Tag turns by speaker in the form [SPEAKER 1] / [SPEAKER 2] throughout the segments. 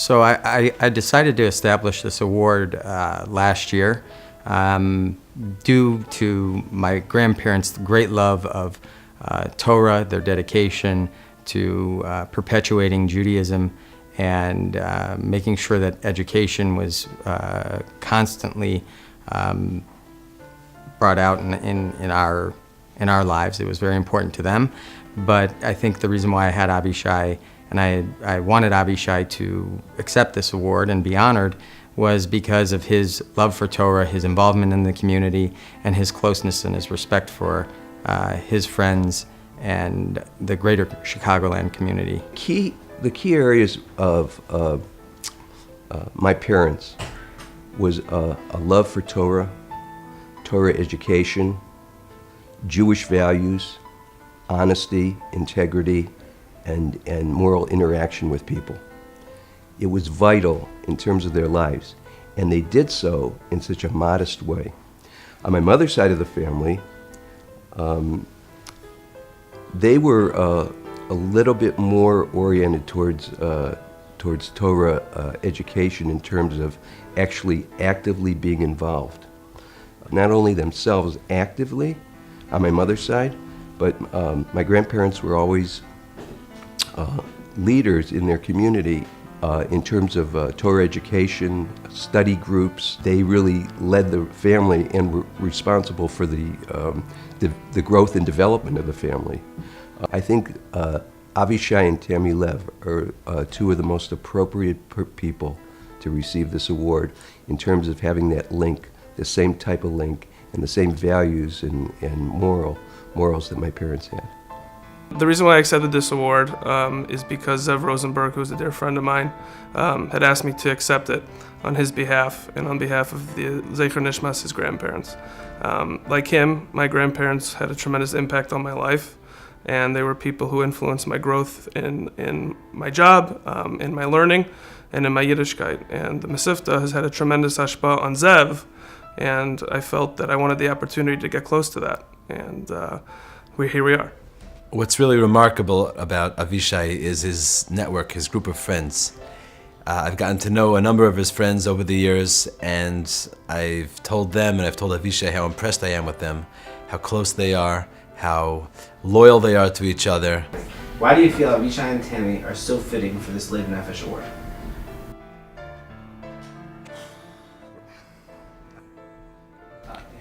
[SPEAKER 1] So I decided to establish this award last year due to my grandparents' great love of Torah, their dedication to perpetuating Judaism and making sure that education was constantly brought out in our lives. It was very important to them. But I think the reason why I had Aveeshi and I wanted Aveeshi to accept this award and be honored was because of his love for Torah, his involvement in the community, and his closeness and his respect for his friends and the greater Chicagoland community.
[SPEAKER 2] The key areas of my parents was a love for Torah, Torah education, Jewish values, honesty, integrity, and moral interaction with people. It was vital in terms of their lives, and they did so in such a modest way. On my mother's side of the family, they were a little bit more oriented towards Torah education in terms of actually actively being involved. Not only themselves actively on my mother's side, but my grandparents were always leaders in their community in terms of Torah education, study groups. They really led the family and were responsible for the growth and development of the family. I think Aveeshi and Tami Lev are two of the most appropriate people to receive this award in terms of having that link, the same type of link, and the same values and morals that my parents had.
[SPEAKER 3] The reason why I accepted this award is because Zev Rosenberg, who's a dear friend of mine, had asked me to accept it on his behalf and on behalf of the Zecher Nishmas, his grandparents. Like him, my grandparents had a tremendous impact on my life, and they were people who influenced my growth in my job, in my learning, and in my Yiddishkeit. And the Mesivta has had a tremendous hashpah on Zev, and I felt that I wanted the opportunity to get close to that, and here we are.
[SPEAKER 4] What's really remarkable about Aveeshi is his network, his group of friends. I've gotten to know a number of his friends over the years, and I've told them and I've told Aveeshi how impressed I am with them, how close they are, how loyal they are to each other.
[SPEAKER 5] Why do you feel Aveeshi and Tami are so fitting for this Lev Nefesh award?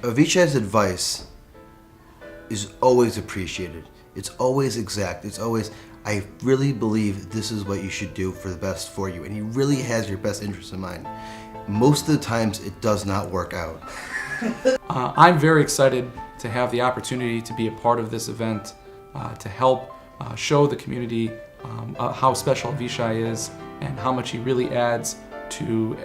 [SPEAKER 6] Aveeshi's advice is always appreciated. It's always exact. It's always, I really believe this is what you should do for the best for you. And he really has your best interest in mind. Most of the times it does not work out.
[SPEAKER 7] I'm very excited to have the opportunity to be a part of this event, to help show the community how special Aveeshi is and how much he really adds to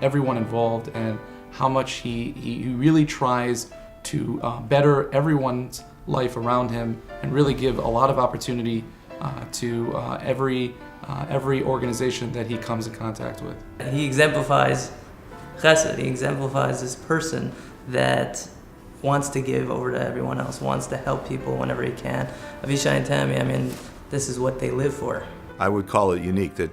[SPEAKER 7] everyone involved and how much he really tries to better everyone's life around him and really give a lot of opportunity to every organization that he comes in contact with.
[SPEAKER 8] He exemplifies chesed. He exemplifies this person that wants to give over to everyone else, wants to help people whenever he can. Aveeshi and Tami, I mean, this is what they live for.
[SPEAKER 9] I would call it unique that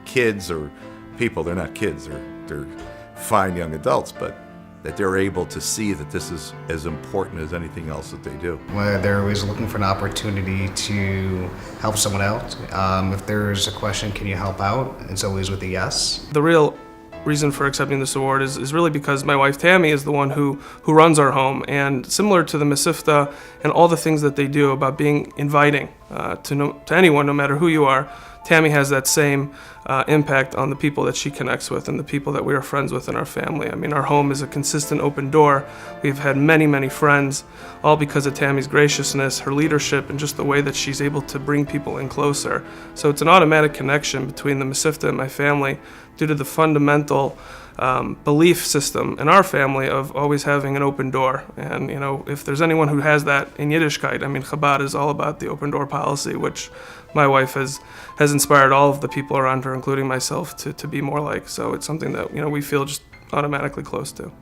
[SPEAKER 9] kids or people, they're not kids, they're fine young adults, but that they're able to see that this is as important as anything else that they do.
[SPEAKER 10] Well, they're always looking for an opportunity to help someone out. If there's a question, can you help out? It's always with a yes.
[SPEAKER 3] The real reason for accepting this award is really because my wife Tami is the one who runs our home, and similar to the Mesivta and all the things that they do about being inviting to anyone, no matter who you are, Tami has that same impact on the people that she connects with and the people that we are friends with in our family. I mean, our home is a consistent open door. We've had many, many friends, all because of Tami's graciousness, her leadership, and just the way that she's able to bring people in closer. So it's an automatic connection between the Mesivta and my family due to the fundamental belief system in our family of always having an open door. And, you know, if there's anyone who has that in Yiddishkeit, I mean, Chabad is all about the open door policy, which my wife has inspired all of the people around her, including myself, to be more like. So it's something that, you know, we feel just automatically close to.